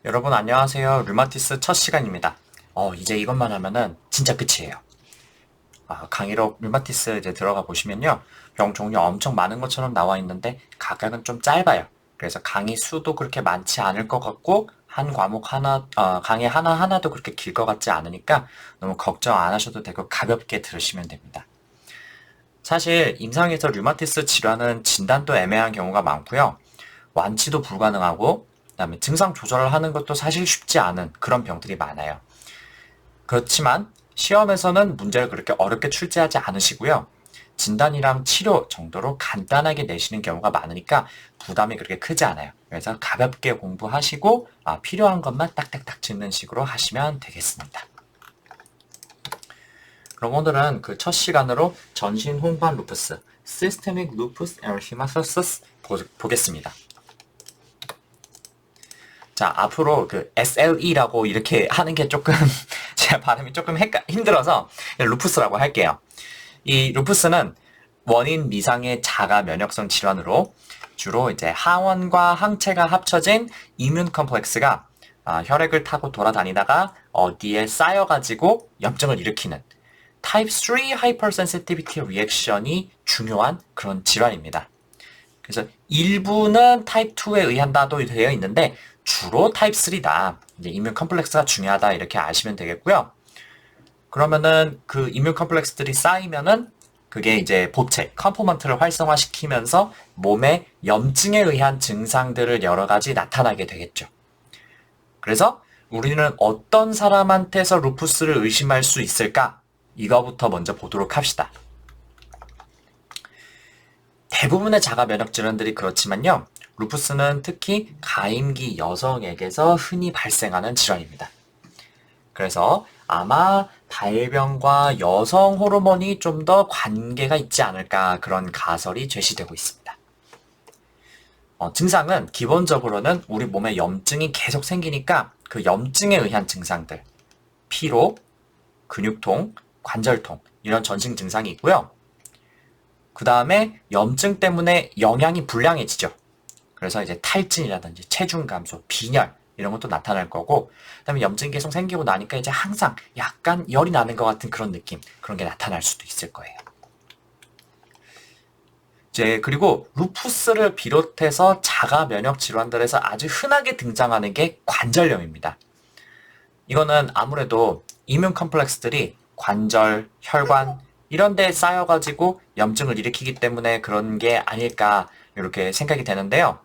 여러분 안녕하세요. 류마티스 첫 시간입니다. 이제 이것만 하면은 진짜 끝이에요. 강의록 류마티스 이제 들어가 보시면요. 병 종류 엄청 많은 것처럼 나와 있는데 각각은 좀 짧아요. 그래서 강의 수도 그렇게 많지 않을 것 같고 한 과목 하나, 강의 하나하나도 그렇게 길 것 같지 않으니까 너무 걱정 안 하셔도 되고 가볍게 들으시면 됩니다. 사실 임상에서 류마티스 질환은 진단도 애매한 경우가 많고요. 완치도 불가능하고 그다음에 증상 조절을 하는 것도 사실 쉽지 않은 그런 병들이 많아요. 그렇지만 시험에서는 문제를 그렇게 어렵게 출제하지 않으시고요. 진단이랑 치료 정도로 간단하게 내시는 경우가 많으니까 부담이 그렇게 크지 않아요. 그래서 가볍게 공부하시고 필요한 것만 딱딱딱 짚는 식으로 하시면 되겠습니다. 그럼 오늘은 그 첫 시간으로 전신 혼반 루푸스, Systemic Lupus Erythematosus 보겠습니다. 자, 앞으로 그 SLE라고 이렇게 하는 게 조금 제가 발음이 조금 힘들어서 루푸스라고 할게요. 이 루푸스는 원인 미상의 자가 면역성 질환으로 주로 이제 항원과 항체가 합쳐진 이뮨 컴플렉스가 혈액을 타고 돌아다니다가 어디에 쌓여가지고 염증을 일으키는 타입 3 하이퍼센시티비티 리액션이 중요한 그런 질환입니다. 그래서 일부는 타입 2에 의한다도 되어 있는데 주로 타입 3다. 이제 이뮨 컴플렉스가 중요하다 이렇게 아시면 되겠고요. 그러면은 그 이뮨 컴플렉스들이 쌓이면은 그게 이제 보체, 컴포먼트를 활성화시키면서 몸에 염증에 의한 증상들을 여러 가지 나타나게 되겠죠. 그래서 우리는 어떤 사람한테서 루푸스를 의심할 수 있을까? 이거부터 먼저 보도록 합시다. 대부분의 자가 면역 질환들이 그렇지만요. 루푸스는 특히 가임기 여성에게서 흔히 발생하는 질환입니다. 그래서 아마 발병과 여성 호르몬이 좀 더 관계가 있지 않을까 그런 가설이 제시되고 있습니다. 증상은 기본적으로는 우리 몸에 염증이 계속 생기니까 그 염증에 의한 증상들, 피로, 근육통, 관절통 이런 전신 증상이 있고요. 그 다음에 염증 때문에 영양이 불량해지죠. 그래서 이제 탈진이라든지 체중 감소, 빈혈 이런 것도 나타날 거고, 그다음에 염증이 계속 생기고 나니까 이제 항상 약간 열이 나는 것 같은 그런 느낌, 그런 게 나타날 수도 있을 거예요. 이제 그리고 루푸스를 비롯해서 자가 면역 질환들에서 아주 흔하게 등장하는 게 관절염입니다. 이거는 아무래도 이뮨 컴플렉스들이 관절, 혈관 이런 데에 쌓여가지고 염증을 일으키기 때문에 그런 게 아닐까 이렇게 생각이 되는데요.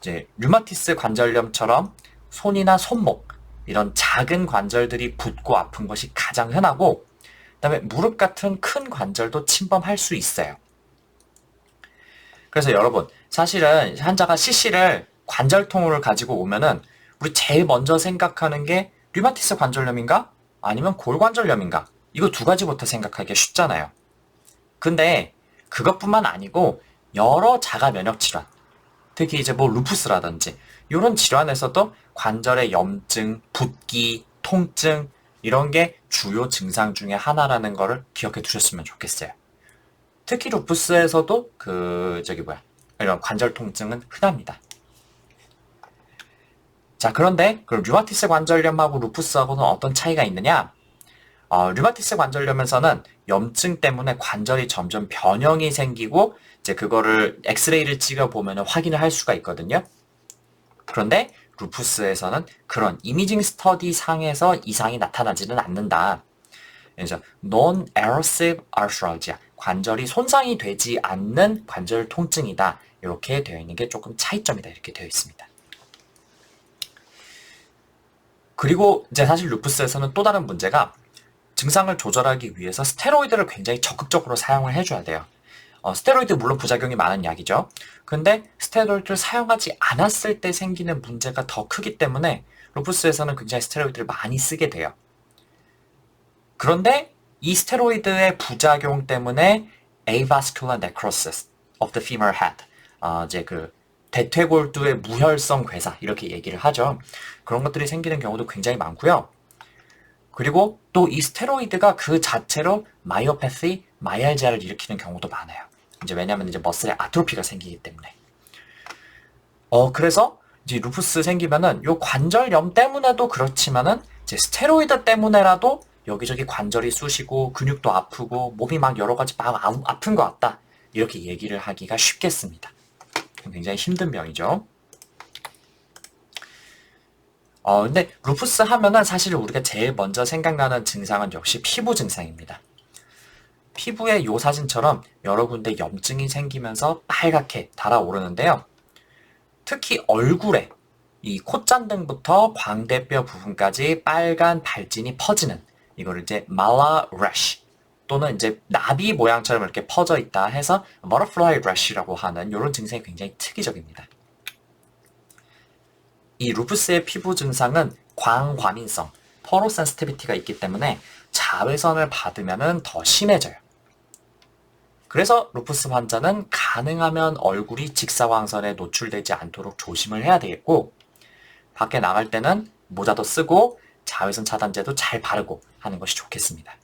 이제 류마티스 관절염처럼 손이나 손목 이런 작은 관절들이 붓고 아픈 것이 가장 흔하고 그다음에 무릎 같은 큰 관절도 침범할 수 있어요. 그래서 여러분 사실은 환자가 CC를 관절통을 가지고 오면은 우리 제일 먼저 생각하는 게 류마티스 관절염인가? 아니면 골관절염인가? 이거 두 가지부터 생각하기가 쉽잖아요. 근데 그것뿐만 아니고 여러 자가 면역 질환 특히 이제 뭐 루푸스라든지 이런 질환에서도 관절의 염증, 붓기, 통증 이런 게 주요 증상 중에 하나라는 거를 기억해 두셨으면 좋겠어요. 특히 루푸스에서도 이런 관절 통증은 흔합니다. 자, 그런데 그 류마티스 관절염하고 루푸스하고는 어떤 차이가 있느냐? 류마티스 관절염에서는 염증 때문에 관절이 점점 변형이 생기고 이제 그거를 엑스레이를 찍어 보면 확인을 할 수가 있거든요. 그런데 루푸스에서는 그런 이미징 스터디 상에서 이상이 나타나지는 않는다. 그래서 non-erosive arthralgia, 관절이 손상이 되지 않는 관절 통증이다. 이렇게 되어 있는 게 조금 차이점이다. 이렇게 되어 있습니다. 그리고 이제 사실 루푸스에서는 또 다른 문제가 증상을 조절하기 위해서 스테로이드를 굉장히 적극적으로 사용을 해줘야 돼요. 스테로이드 물론 부작용이 많은 약이죠. 근데 스테로이드를 사용하지 않았을 때 생기는 문제가 더 크기 때문에 루푸스에서는 굉장히 스테로이드를 많이 쓰게 돼요. 그런데 이 스테로이드의 부작용 때문에 avascular necrosis of the femur head, 이제 그 대퇴골두의 무혈성 괴사 이렇게 얘기를 하죠. 그런 것들이 생기는 경우도 굉장히 많고요. 그리고 또 이 스테로이드가 그 자체로 마이오패시, 마이알지아를 일으키는 경우도 많아요. 이제 왜냐하면 이제 머슬에 아트로피가 생기기 때문에. 그래서 이제 루푸스 생기면은 요 관절염 때문에도 그렇지만은 이제 스테로이드 때문에라도 여기저기 관절이 쑤시고 근육도 아프고 몸이 막 여러 가지 막 아픈 것 같다. 이렇게 얘기를 하기가 쉽겠습니다. 굉장히 힘든 병이죠. 근데 루푸스 하면은 사실 우리가 제일 먼저 생각나는 증상은 역시 피부 증상입니다. 피부에 요 사진처럼 여러 군데 염증이 생기면서 빨갛게 달아오르는데요. 특히 얼굴에 이 콧잔등부터 광대뼈 부분까지 빨간 발진이 퍼지는 이거를 이제 말라 래쉬 또는 이제 나비 모양처럼 이렇게 퍼져 있다 해서 버터플라이 래쉬라고 하는 이런 증상이 굉장히 특이적입니다. 이 루푸스의 피부 증상은 광과민성, 포로센시티비티가 있기 때문에 자외선을 받으면 더 심해져요. 그래서 루푸스 환자는 가능하면 얼굴이 직사광선에 노출되지 않도록 조심을 해야 되겠고 밖에 나갈 때는 모자도 쓰고 자외선 차단제도 잘 바르고 하는 것이 좋겠습니다.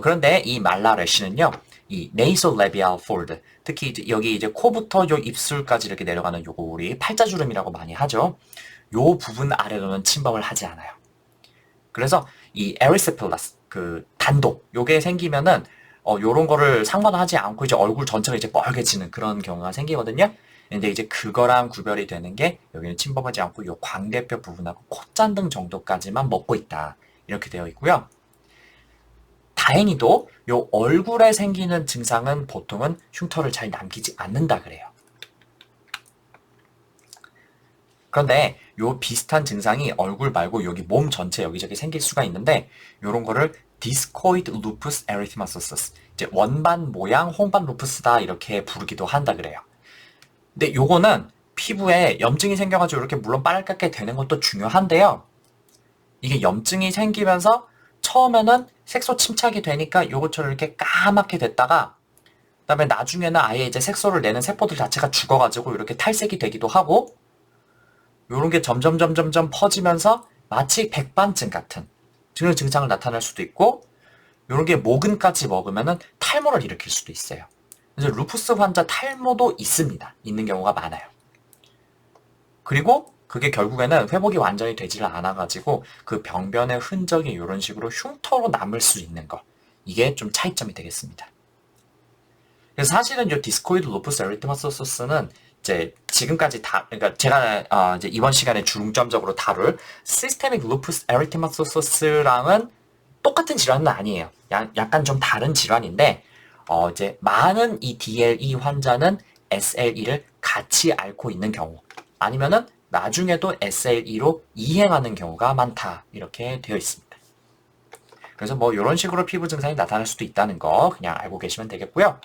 그런데 이 말라래쉬는요, 이 nasolabial fold, 특히 여기 이제 코부터 요 입술까지 이렇게 내려가는 요거 우리 팔자주름이라고 많이 하죠. 요 부분 아래로는 침범을 하지 않아요. 그래서 이 에리시필라스, 그 단독, 요게 생기면은 요런 거를 상관하지 않고 이제 얼굴 전체가 이제 빨개지는 그런 경우가 생기거든요. 근데 이제 그거랑 구별이 되는 게 여기는 침범하지 않고 요 광대뼈 부분하고 콧잔등 정도까지만 먹고 있다. 이렇게 되어 있고요. 다행히도 요 얼굴에 생기는 증상은 보통은 흉터를 잘 남기지 않는다 그래요. 그런데 요 비슷한 증상이 얼굴 말고 여기 몸 전체 여기저기 생길 수가 있는데 요런 거를 discoid lupus erythematosus, 이제 원반 모양 홍반 루푸스다 이렇게 부르기도 한다 그래요. 근데 요거는 피부에 염증이 생겨가지고 이렇게 물론 빨갛게 되는 것도 중요한데요. 이게 염증이 생기면서 처음에는 색소 침착이 되니까 요것처럼 이렇게 까맣게 됐다가 그다음에 나중에는 아예 이제 색소를 내는 세포들 자체가 죽어가지고 이렇게 탈색이 되기도 하고 요런 게 점점 퍼지면서 마치 백반증 같은 그런 증상을 나타낼 수도 있고 요런 게 모근까지 먹으면은 탈모를 일으킬 수도 있어요. 그래서 루푸스 환자 탈모도 있습니다. 있는 경우가 많아요. 그리고 그게 결국에는 회복이 완전히 되지를 않아가지고 그 병변의 흔적이 이런 식으로 흉터로 남을 수 있는 거. 이게 좀 차이점이 되겠습니다. 그래서 사실은 이 디스코이드 루푸스 에리테마토소스는 이제 지금까지 그러니까 제가 이제 이번 시간에 중점적으로 다룰 시스테믹 루푸스 에리테마토소스랑은 똑같은 질환은 아니에요. 약간 좀 다른 질환인데 이제 많은 이 DLE 환자는 SLE를 같이 앓고 있는 경우 아니면은 나중에도 SLE로 이행하는 경우가 많다 이렇게 되어 있습니다. 그래서 뭐 이런 식으로 피부 증상이 나타날 수도 있다는 거 그냥 알고 계시면 되겠고요.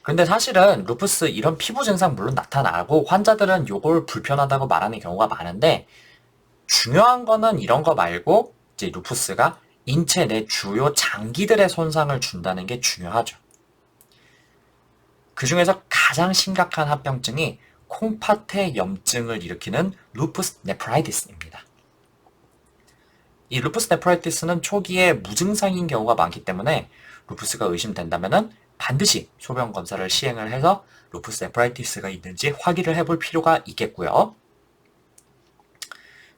근데 사실은 루푸스 이런 피부 증상 물론 나타나고 환자들은 요걸 불편하다고 말하는 경우가 많은데 중요한 거는 이런 거 말고 이제 루푸스가 인체 내 주요 장기들의 손상을 준다는 게 중요하죠. 그 중에서 가장 심각한 합병증이 콩팥의 염증을 일으키는 루푸스 네프라이티스입니다. 이 루푸스 네프라이티스는 초기에 무증상인 경우가 많기 때문에 루푸스가 의심된다면 반드시 소변 검사를 시행을 해서 루푸스 네프라이티스가 있는지 확인을 해볼 필요가 있겠고요.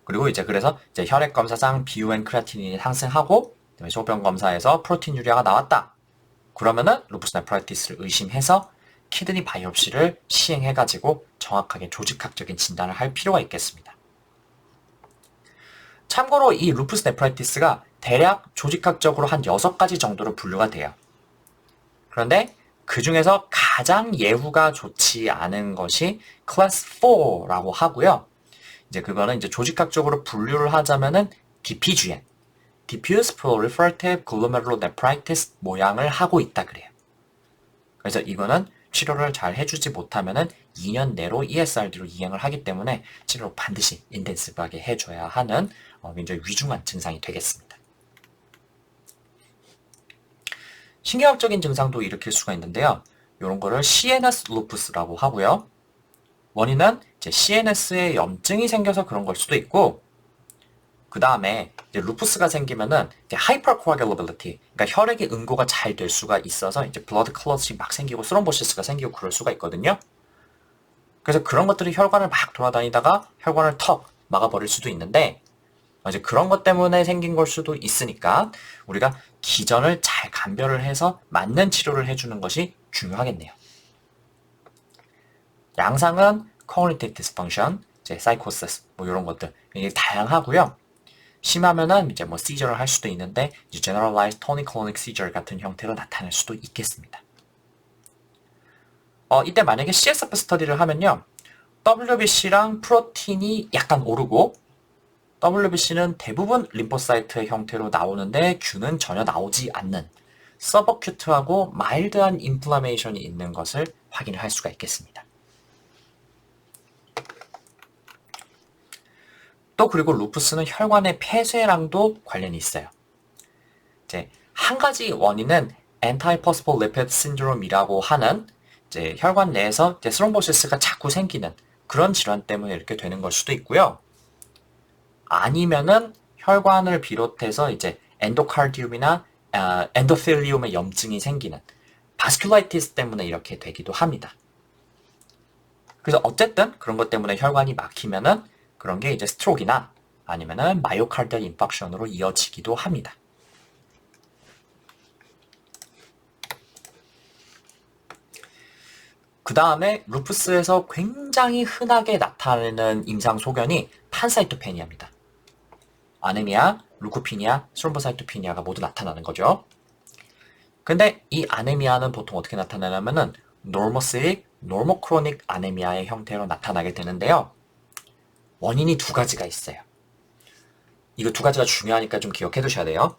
그리고 이제 그래서 이제 혈액 검사상 BUN 크레아티닌이 상승하고 소변 검사에서 프로틴유리아가 나왔다. 그러면은 루푸스 네프라이티스를 의심해서 키드니 바이옵시를 시행해가지고 정확하게 조직학적인 진단을 할 필요가 있겠습니다. 참고로 이 루푸스 네프라이티스가 대략 조직학적으로 한 6가지 정도로 분류가 돼요. 그런데 그 중에서 가장 예후가 좋지 않은 것이 클래스 4라고 하고요. 이제 그거는 이제 조직학적으로 분류를 하자면은 DPGN, Diffuse Proliferative Glomerulonephritis 모양을 하고 있다 그래요. 그래서 이거는 치료를 잘 해주지 못하면은 2년 내로 ESRD로 이행을 하기 때문에 치료를 반드시 인텐시브하게 해줘야 하는 굉장히 위중한 증상이 되겠습니다. 신경학적인 증상도 일으킬 수가 있는데요. 이런 거를 CNS 루푸스라고 하고요. 원인은 이제 CNS에 염증이 생겨서 그런 걸 수도 있고 그 다음에 이제 루푸스가 생기면은 이제 hypercoagulability, 그러니까 혈액의 응고가 잘 될 수가 있어서 이제 blood clot이 막 생기고 스럼보시스가 생기고 그럴 수가 있거든요. 그래서 그런 것들이 혈관을 막 돌아다니다가 혈관을 턱 막아버릴 수도 있는데 이제 그런 것 때문에 생긴 걸 수도 있으니까 우리가 기전을 잘 감별을 해서 맞는 치료를 해주는 것이 중요하겠네요. 양상은 cognitive dysfunction, 이제 psychosis 뭐 이런 것들 이게 다양하고요. 심하면은 이제 뭐 seizure를 할 수도 있는데 이제 generalized tonic-clonic seizure 같은 형태로 나타날 수도 있겠습니다. 이때 만약에 CSF 스터디를 하면요. WBC랑 프로틴이 약간 오르고 WBC는 대부분 림포사이트의 형태로 나오는데 균은 전혀 나오지 않는 서버큐트하고 마일드한 인플라메이션이 있는 것을 확인을 할 수가 있겠습니다. 또 그리고 루푸스는 혈관의 폐쇄랑도 관련이 있어요. 이제 한 가지 원인은 Antiphospholipid Syndrome이라고 하는 이제 혈관 내에서 이제 스롬보시스가 자꾸 생기는 그런 질환 때문에 이렇게 되는 걸 수도 있고요. 아니면은 혈관을 비롯해서 이제 엔도카르디움이나 엔도텔리움의 염증이 생기는 바스큘라이티스 때문에 이렇게 되기도 합니다. 그래서 어쨌든 그런 것 때문에 혈관이 막히면은 그런 게 이제 스트로크나 아니면은 마이오카르디얼 인팍션으로 이어지기도 합니다. 그 다음에 루푸스에서 굉장히 흔하게 나타나는 임상 소견이 판사이토페니아입니다. 아네미아, 루코피니아, 스롬보사이토피니아가 모두 나타나는 거죠. 근데 이 아네미아는 보통 어떻게 나타나냐면은 노모시릭, 노모크로닉 아네미아의 형태로 나타나게 되는데요. 원인이 두 가지가 있어요. 이거 두 가지가 중요하니까 좀 기억해 두셔야 돼요.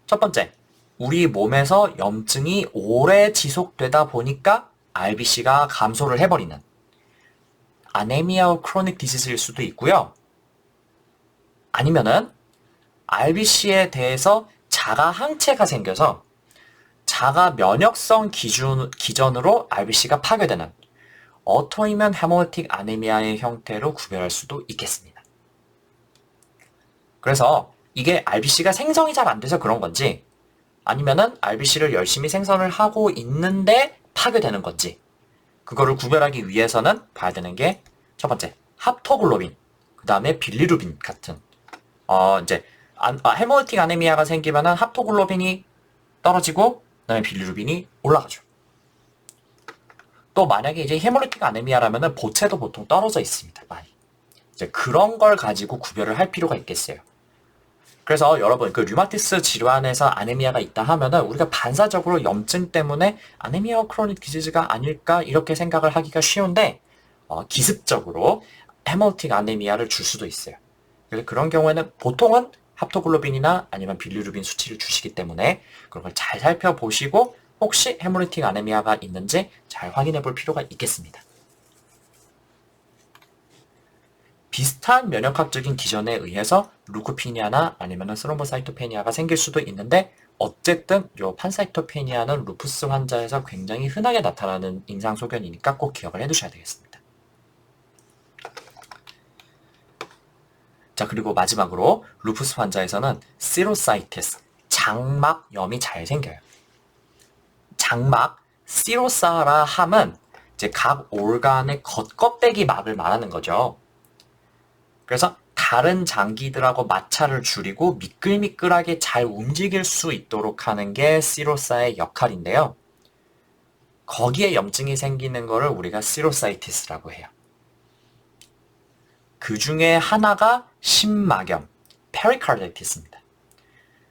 첫 번째, 우리 몸에서 염증이 오래 지속되다 보니까 RBC가 감소를 해버리는 아네미아 크로닉 디지즈일 수도 있고요. 아니면은 RBC에 대해서 자가 항체가 생겨서 자가 면역성 기전으로 RBC가 파괴되는 어토이면 헤모리틱 아네미아의 형태로 구별할 수도 있겠습니다. 그래서 이게 RBC가 생성이 잘 안 돼서 그런 건지 아니면은 RBC를 열심히 생성을 하고 있는데 파괴되는 건지 그거를 구별하기 위해서는 봐야 되는 게 첫 번째 합토글로빈, 그 다음에 빌리루빈 같은 이제 헤모리틱 아네미아가 생기면은 합토글로빈이 떨어지고 그다음에 빌리루빈이 올라가죠. 또 만약에 이제 헤모리틱 아네미아라면은 보채도 보통 떨어져 있습니다. 많이. 이제 그런 걸 가지고 구별을 할 필요가 있겠어요. 그래서 여러분 그 류마티스 질환에서 아네미아가 있다 하면은 우리가 반사적으로 염증 때문에 아네미아 크로닉 디지즈가 아닐까 이렇게 생각을 하기가 쉬운데 기습적으로 헤모리틱 아네미아를 줄 수도 있어요. 그래서 그런 경우에는 보통은 합토글로빈이나 아니면 빌리루빈 수치를 주시기 때문에 그런 걸 잘 살펴보시고 혹시 헤모리틱 아네미아가 있는지 잘 확인해 볼 필요가 있겠습니다. 비슷한 면역학적인 기전에 의해서 루코피니아나 아니면 스롬보사이토페니아가 생길 수도 있는데 어쨌든 이 판사이토페니아는 루푸스 환자에서 굉장히 흔하게 나타나는 임상 소견이니까 꼭 기억을 해두셔야 되겠습니다. 자, 그리고 마지막으로 루푸스 환자에서는 시로사이티스, 장막염이 잘 생겨요. 장막, 시로사라 함은 이제 각 올간의 겉껍데기 막을 말하는 거죠. 그래서 다른 장기들하고 마찰을 줄이고 미끌미끌하게 잘 움직일 수 있도록 하는 게 시로사의 역할인데요. 거기에 염증이 생기는 거를 우리가 시로사이티스라고 해요. 그 중에 하나가 심막염, 페리카르디티스입니다.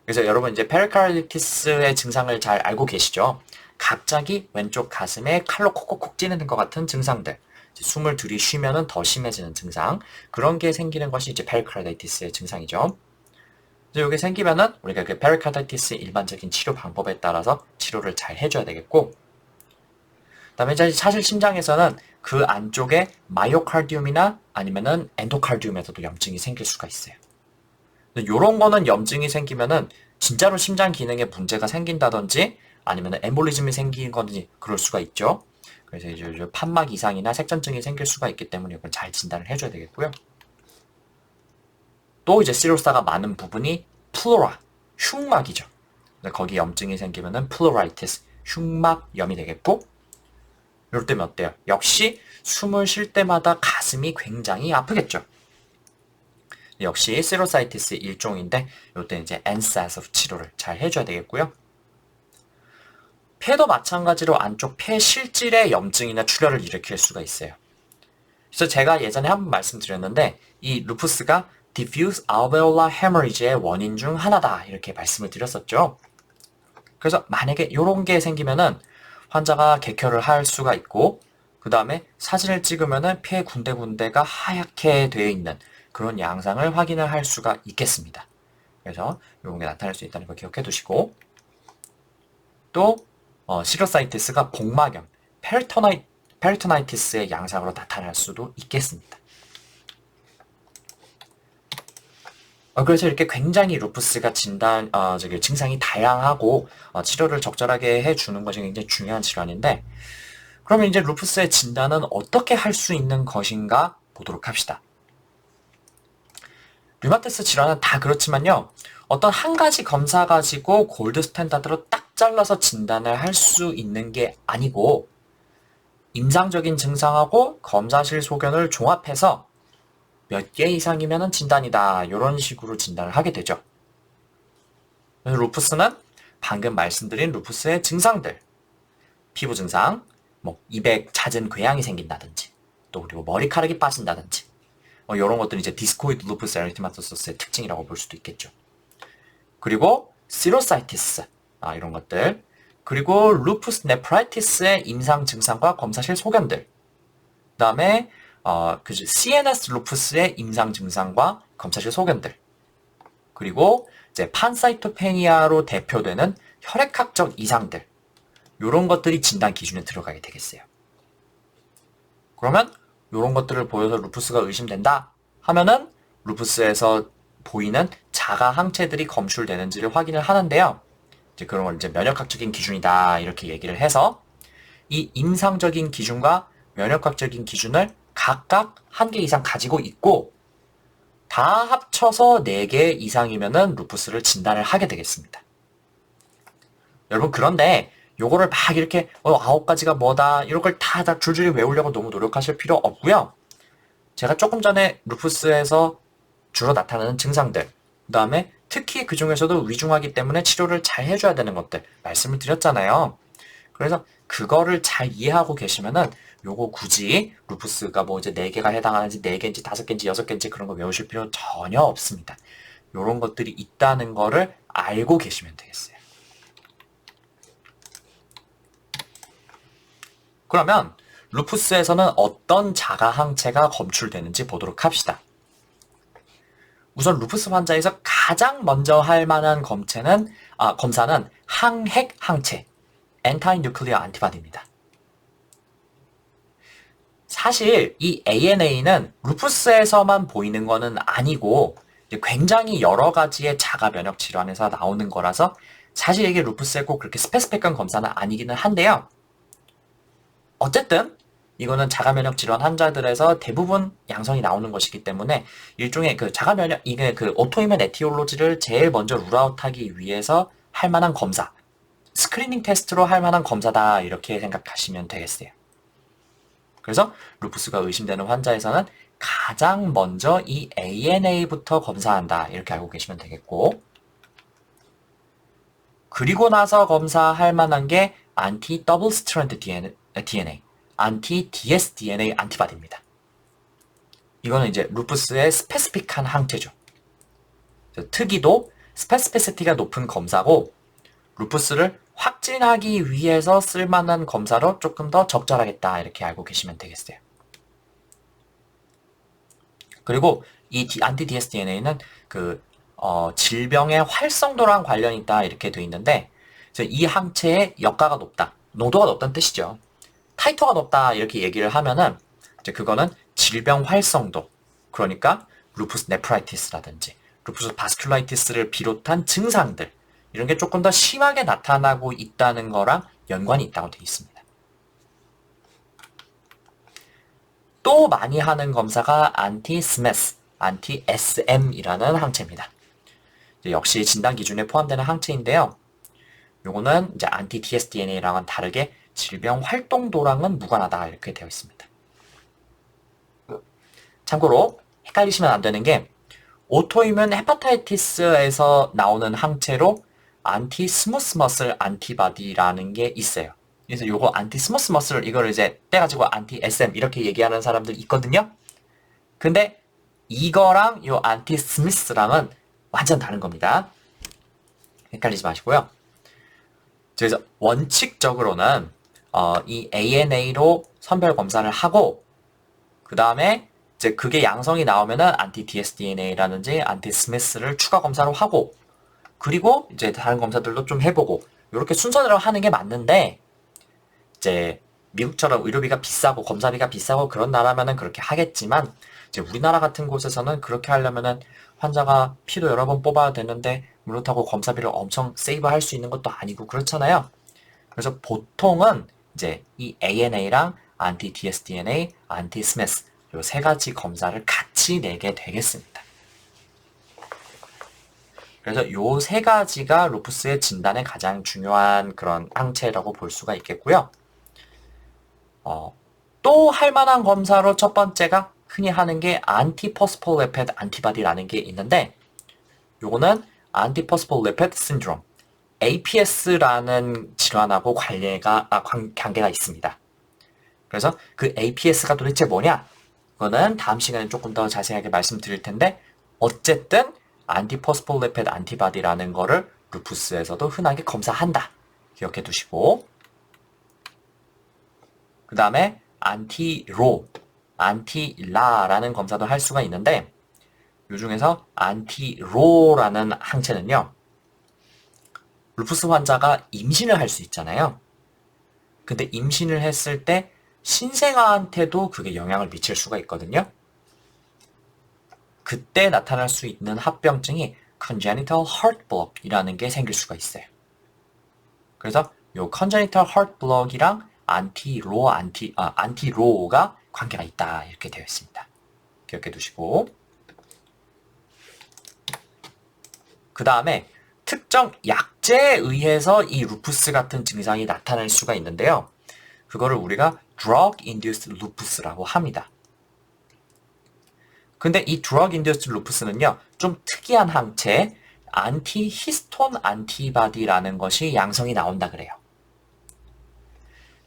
그래서 여러분 이제 페리카르디티스의 증상을 잘 알고 계시죠? 갑자기 왼쪽 가슴에 칼로 콕콕콕 찌르는 것 같은 증상들, 숨을 들이쉬면은 더 심해지는 증상, 그런 게 생기는 것이 이제 페리카르디티스의 증상이죠. 그래서 이게 생기면은 우리가 그 페리카르디티스의 일반적인 치료 방법에 따라서 치료를 잘 해줘야 되겠고, 그다음에 사실 심장에서는 그 안쪽에 마이오카르디움이나 아니면은 엔도카르디움에서도 염증이 생길 수가 있어요. 요런 거는 염증이 생기면은 진짜로 심장 기능에 문제가 생긴다든지 아니면은 엠볼리즘이 생긴 건지 그럴 수가 있죠. 그래서 이제 판막 이상이나 색전증이 생길 수가 있기 때문에 이걸 잘 진단을 해줘야 되겠고요. 또 이제 시로사가 많은 부분이 플로라, 흉막이죠. 거기 염증이 생기면은 플로라이티스, 흉막염이 되겠고, 이럴 때면 어때요? 역시 숨을 쉴 때마다 가슴이 굉장히 아프겠죠. 역시 시로사이티스 일종인데 이때 이제 NSAIDs 치료를 잘 해줘야 되겠고요. 폐도 마찬가지로 안쪽 폐 실질의 염증이나 출혈을 일으킬 수가 있어요. 그래서 제가 예전에 한번 말씀드렸는데 이 루푸스가 diffuse alveolar hemorrhage의 원인 중 하나다 이렇게 말씀을 드렸었죠. 그래서 만약에 이런 게 생기면은 환자가 객혈을 할 수가 있고 그 다음에 사진을 찍으면은 폐 군데군데가 하얗게 되어 있는 그런 양상을 확인을 할 수가 있겠습니다. 그래서 이런 게 나타날 수 있다는 걸 기억해 두시고 또 시로사이티스가 복막염, 페리토나이티스의 양상으로 나타날 수도 있겠습니다. 그래서 이렇게 굉장히 루푸스가 증상이 다양하고 치료를 적절하게 해주는 것이 굉장히 중요한 질환인데 그러면 이제 루푸스의 진단은 어떻게 할 수 있는 것인가 보도록 합시다. 류마티스 질환은 다 그렇지만요. 어떤 한 가지 검사 가지고 골드 스탠다드로 딱 잘라서 진단을 할 수 있는 게 아니고 임상적인 증상하고 검사실 소견을 종합해서 몇 개 이상이면 진단이다. 이런 식으로 진단을 하게 되죠. 그래서 루푸스는 방금 말씀드린 루푸스의 증상들, 피부 증상, 입에 잦은 궤양이 생긴다든지, 또 그리고 머리카락이 빠진다든지, 이런 것들이 이제 디스코이드 루푸스 에리테마토소스의 특징이라고 볼 수도 있겠죠. 그리고 시로사이티스, 이런 것들, 그리고 루푸스 네프라이티스의 임상 증상과 검사실 소견들, 그 다음에 CNS 루푸스의 임상 증상과 검사실 소견들, 그리고 이제 판사이토페니아로 대표되는 혈액학적 이상들, 이런 것들이 진단 기준에 들어가게 되겠어요. 그러면 이런 것들을 보여서 루푸스가 의심된다 하면은 루푸스에서 보이는 자가 항체들이 검출되는지를 확인을 하는데요. 이제 그런 걸 이제 면역학적인 기준이다 이렇게 얘기를 해서 이 임상적인 기준과 면역학적인 기준을 각각 한 개 이상 가지고 있고 다 합쳐서 4개 이상이면은 루푸스를 진단을 하게 되겠습니다. 여러분 그런데 요거를 막 이렇게 9가지가 뭐다 이런 걸 다 줄줄이 외우려고 너무 노력하실 필요 없고요. 제가 조금 전에 루푸스에서 주로 나타나는 증상들 그 다음에 특히 그 중에서도 위중하기 때문에 치료를 잘 해줘야 되는 것들 말씀을 드렸잖아요. 그래서 그거를 잘 이해하고 계시면은 요거 굳이 루푸스가 이제 4개가 해당하는지 4개인지 5개인지 6개인지 그런 거 외우실 필요 전혀 없습니다. 요런 것들이 있다는 거를 알고 계시면 되겠어요. 그러면 루푸스에서는 어떤 자가 항체가 검출되는지 보도록 합시다. 우선 루푸스 환자에서 가장 먼저 할 만한 검사는 항핵 항체, 엔타이뉴클리어 안티바디입니다. 사실 이 ANA는 루푸스에서만 보이는 거는 아니고 굉장히 여러 가지의 자가 면역 질환에서 나오는 거라서 사실 이게 루푸스에 꼭 그렇게 스페시픽한 검사는 아니기는 한데요. 어쨌든 이거는 자가 면역 질환 환자들에서 대부분 양성이 나오는 것이기 때문에 일종의 자가 면역 이게 오토이뮨 에티올로지를 제일 먼저 룰아웃하기 위해서 할 만한 검사, 스크리닝 테스트로 할 만한 검사다 이렇게 생각하시면 되겠어요. 그래서 루푸스가 의심되는 환자에서는 가장 먼저 이 ANA부터 검사한다 이렇게 알고 계시면 되겠고 그리고 나서 검사할 만한 게 안티 더블 스트랜드 DNA, 안티 dsDNA 안티바디입니다. 이거는 이제 루푸스의 스페시픽한 항체죠. 특이도 스페시피시티가 높은 검사고 루푸스를 확진하기 위해서 쓸만한 검사로 조금 더 적절하겠다 이렇게 알고 계시면 되겠어요. 그리고 이 안티 dsDNA는 질병의 활성도랑 관련이 있다 이렇게 되어 있는데 이 항체의 역가가 높다, 농도가 높다는 뜻이죠. 타이터가 높다 이렇게 얘기를 하면은 이제 그거는 질병 활성도, 그러니까 루푸스 네프라이티스라든지 루푸스 바스큘라이티스를 비롯한 증상들 이런 게 조금 더 심하게 나타나고 있다는 거랑 연관이 있다고 되어 있습니다. 또 많이 하는 검사가 안티 스메스, 안티 SM이라는 항체입니다. 역시 진단 기준에 포함되는 항체인데요. 요거는 이제 안티 dsDNA랑은 다르게 질병 활동도랑은 무관하다 이렇게 되어 있습니다. 참고로 헷갈리시면 안 되는 게 오토이뮨 헤파타이티스에서 나오는 항체로 안티 스무스 머슬 안티바디라는 게 있어요. 그래서 요거 안티 스무스 머슬 이걸 이제 떼가지고 안티 SM 이렇게 얘기하는 사람들 있거든요. 근데 이거랑 요 안티 스미스랑은 완전 다른 겁니다. 헷갈리지 마시고요. 그래서 원칙적으로는 이 ANA로 선별 검사를 하고 그 다음에 이제 그게 양성이 나오면은 안티 dsDNA라든지 안티 스미스를 추가 검사로 하고 그리고 이제 다른 검사들도 좀 해보고 이렇게 순서대로 하는 게 맞는데 이제 미국처럼 의료비가 비싸고 검사비가 비싸고 그런 나라면은 그렇게 하겠지만 이제 우리나라 같은 곳에서는 그렇게 하려면은 환자가 피도 여러 번 뽑아야 되는데 그렇다고 검사비를 엄청 세이브할 수 있는 것도 아니고 그렇잖아요. 그래서 보통은 이제 이 ANA랑 안티 dsDNA, 안티 스미스 요 세 가지 검사를 같이 내게 되겠습니다. 그래서 요 세 가지가 루푸스의 진단에 가장 중요한 그런 항체라고 볼 수가 있겠고요. 또 할 만한 검사로 첫 번째가 흔히 하는 게 안티포스폴리피드 안티바디라는 게 있는데 요거는 안티포스폴리피드 신드롬 APS라는 질환하고 관계가 있습니다. 그래서 그 APS가 도대체 뭐냐? 그거는 다음 시간에 조금 더 자세하게 말씀드릴 텐데 어쨌든 안티포스폴리피드 안티바디라는 거를 루푸스에서도 흔하게 검사한다. 기억해 두시고 그 다음에 안티로, 안티라라는 검사도 할 수가 있는데 이 중에서 안티로라는 항체는요. 루푸스 환자가 임신을 할 수 있잖아요. 근데 임신을 했을 때 신생아한테도 그게 영향을 미칠 수가 있거든요. 그때 나타날 수 있는 합병증이 congenital heart block이라는 게 생길 수가 있어요. 그래서 요 congenital heart block이랑 안티로가 관계가 있다 이렇게 되어 있습니다. 기억해 두시고 그 다음에 특정 약제에 의해서 이 루푸스 같은 증상이 나타날 수가 있는데요. 그거를 우리가 drug-induced lupus라고 합니다. 근데 이 drug-induced lupus는요, 좀 특이한 항체, 안티히스톤 안티바디라는 것이 양성이 나온다 그래요.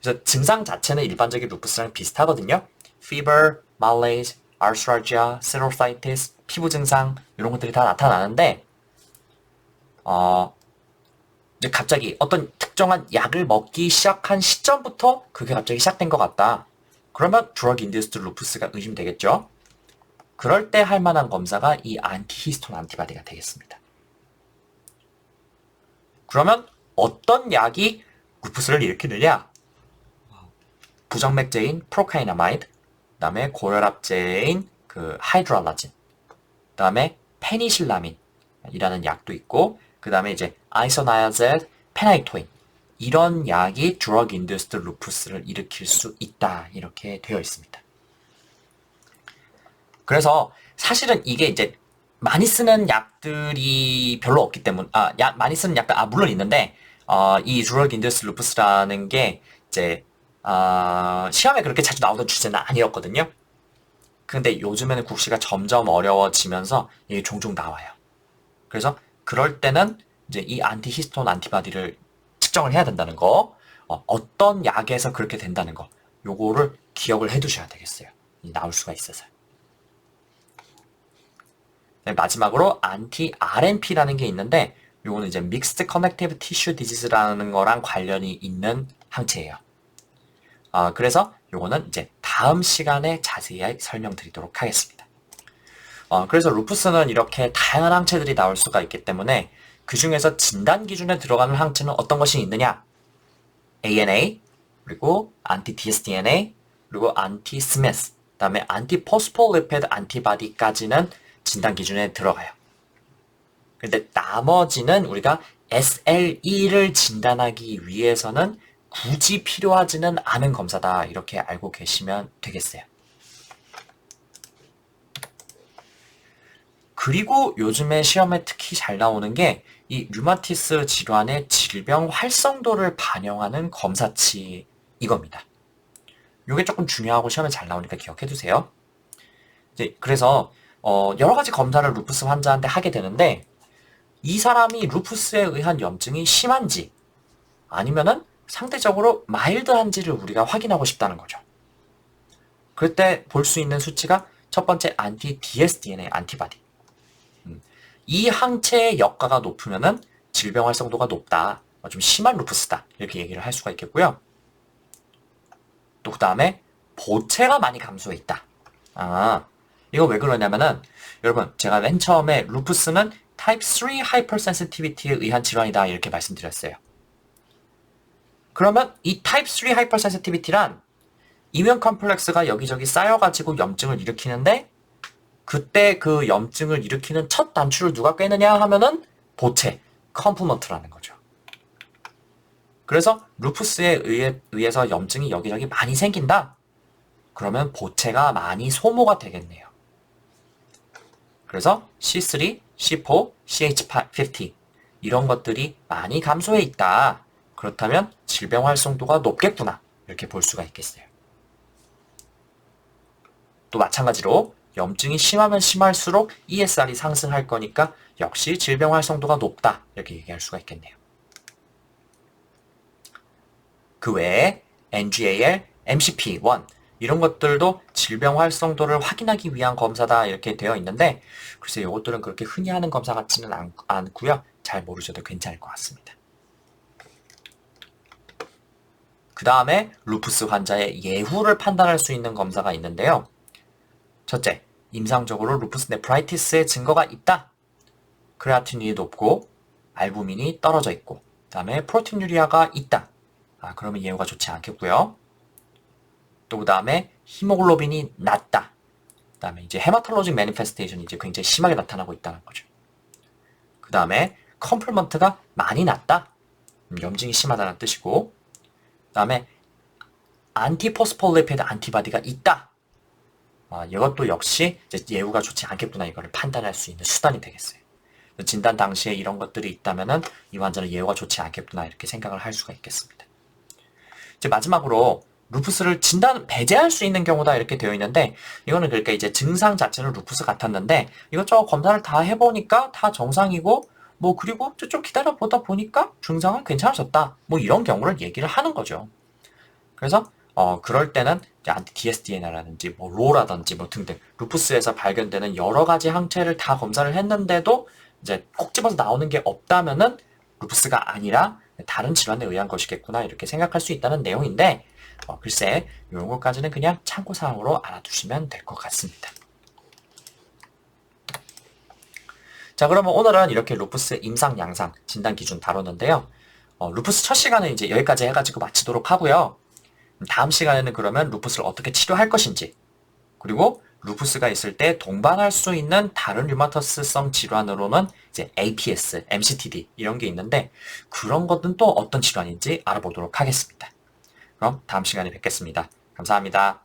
그래서 증상 자체는 일반적인 루푸스랑 비슷하거든요. fever, malaise, arthralgia, cellulitis, 피부 증상 이런 것들이 다 나타나는데 이제 갑자기 어떤 특정한 약을 먹기 시작한 시점부터 그게 갑자기 시작된 것 같다. 그러면 drug-induced lupus가 의심되겠죠. 그럴 때 할 만한 검사가 이 안티히스톤 안티바디가 되겠습니다. 그러면 어떤 약이 루푸스를 일으키느냐? 부정맥제인 프로카이나마이드, 그 다음에 고혈압제인 그 하이드랄라진, 그 다음에 페니실라민이라는 약도 있고, 그 다음에 이제 아이소나야제, 페나이토인 이런 약이 drug-induced lupus를 일으킬 수 있다 이렇게 되어 있습니다. 그래서 사실은 이게 이제 많이 쓰는 약들이 별로 없기 때문에 많이 쓰는 약들 물론 있는데 이 drug-induced lupus라는 게 이제 시험에 그렇게 자주 나오던 주제는 아니었거든요. 근데 요즘에는 국시가 점점 어려워지면서 이게 종종 나와요. 그래서 그럴 때는 이제 이 안티히스톤 안티바디를 측정을 해야 된다는 거, 어떤 약에서 그렇게 된다는 거, 요거를 기억을 해 두셔야 되겠어요. 나올 수가 있어서. 네, 마지막으로 안티-RNP라는 게 있는데 요거는 이제 Mixed Connective Tissue Disease라는 거랑 관련이 있는 항체예요. 그래서 요거는 이제 다음 시간에 자세히 설명드리도록 하겠습니다. 그래서 루푸스는 이렇게 다양한 항체들이 나올 수가 있기 때문에 그 중에서 진단 기준에 들어가는 항체는 어떤 것이 있느냐? ANA, 그리고 안티-dsDNA, 그리고 안티-스미스, 그 다음에 안티포스폴리피드 안티바디까지는 진단 기준에 들어가요. 근데 나머지는 우리가 SLE를 진단하기 위해서는 굳이 필요하지는 않은 검사다 이렇게 알고 계시면 되겠어요. 그리고 요즘에 시험에 특히 잘 나오는 게 이 류마티스 질환의 질병 활성도를 반영하는 검사치 이겁니다. 이게 조금 중요하고 시험에 잘 나오니까 기억해 두세요. 이제 그래서 여러 가지 검사를 루푸스 환자한테 하게 되는데 이 사람이 루푸스에 의한 염증이 심한지 아니면은 상대적으로 마일드한지를 우리가 확인하고 싶다는 거죠. 그럴 때 볼 수 있는 수치가 첫 번째 안티 dsDNA 안티바디. 이 항체의 역가가 높으면은 질병 활성도가 높다. 좀 심한 루푸스다. 이렇게 얘기를 할 수가 있겠고요. 또 그 다음에 보체가 많이 감소해 있다. 이거 왜 그러냐면은 여러분 제가 맨 처음에 루푸스는 타입 3 하이퍼센시티비티에 의한 질환이다 이렇게 말씀드렸어요. 그러면 이 타입 3 하이퍼센시티비티란 이뮨 컴플렉스가 여기저기 쌓여가지고 염증을 일으키는데 그때 그 염증을 일으키는 첫 단추를 누가 꿰느냐 하면은 보체, 컴플먼트라는 거죠. 그래서 루푸스에 의해서 염증이 여기저기 많이 생긴다? 그러면 보체가 많이 소모가 되겠네요. 그래서 C3, C4, CH50 이런 것들이 많이 감소해 있다. 그렇다면 질병 활성도가 높겠구나. 이렇게 볼 수가 있겠어요. 또 마찬가지로 염증이 심하면 심할수록 ESR이 상승할 거니까 역시 질병 활성도가 높다. 이렇게 얘기할 수가 있겠네요. 그 외에 NGAL, MCP1 이런 것들도 질병 활성도를 확인하기 위한 검사다 이렇게 되어 있는데 글쎄 이것들은 그렇게 흔히 하는 검사 같지는 않고요. 잘 모르셔도 괜찮을 것 같습니다. 그 다음에 루푸스 환자의 예후를 판단할 수 있는 검사가 있는데요. 첫째, 임상적으로 루푸스 네프라이티스의 증거가 있다. 크레아티닌이 높고 알부민이 떨어져 있고 그 다음에 프로틴유리아가 있다. 그러면 예후가 좋지 않겠고요. 또 그 다음에 히모글로빈이 낮다. 그 다음에 이제 헤마톨로직 매니페스테이션이 이제 굉장히 심하게 나타나고 있다는 거죠. 그 다음에 컴플먼트가 많이 낮다. 염증이 심하다는 뜻이고 그 다음에 안티포스폴리피드 안티바디가 있다. 이것도 역시 이제 예후가 좋지 않겠구나 이거를 판단할 수 있는 수단이 되겠어요. 진단 당시에 이런 것들이 있다면은 이 환자는 예후가 좋지 않겠구나 이렇게 생각을 할 수가 있겠습니다. 이제 마지막으로 루푸스를 배제할 수 있는 경우다 이렇게 되어 있는데 이거는 그러니까 이제 증상 자체는 루푸스 같았는데 이것저것 검사를 다 해보니까 다 정상이고 그리고 좀 기다려보다 보니까 증상은 괜찮아졌다. 이런 경우를 얘기를 하는 거죠. 그래서 그럴 때는 안티 dsDNA라든지 로라든지 등등 루푸스에서 발견되는 여러 가지 항체를 다 검사를 했는데도 이제 콕 집어서 나오는 게 없다면은 루푸스가 아니라 다른 질환에 의한 것이겠구나 이렇게 생각할 수 있다는 내용인데 글쎄 이런 것까지는 그냥 참고사항으로 알아두시면 될 것 같습니다. 자 그러면 오늘은 이렇게 루푸스 임상 양상 진단 기준 다뤘는데요. 루푸스 첫 시간은 이제 여기까지 해가지고 마치도록 하고요. 다음 시간에는 그러면 루푸스를 어떻게 치료할 것인지 그리고 루푸스가 있을 때 동반할 수 있는 다른 류마터스성 질환으로는 이제 APS, MCTD 이런 게 있는데 그런 것은 또 어떤 질환인지 알아보도록 하겠습니다. 그럼 다음 시간에 뵙겠습니다. 감사합니다.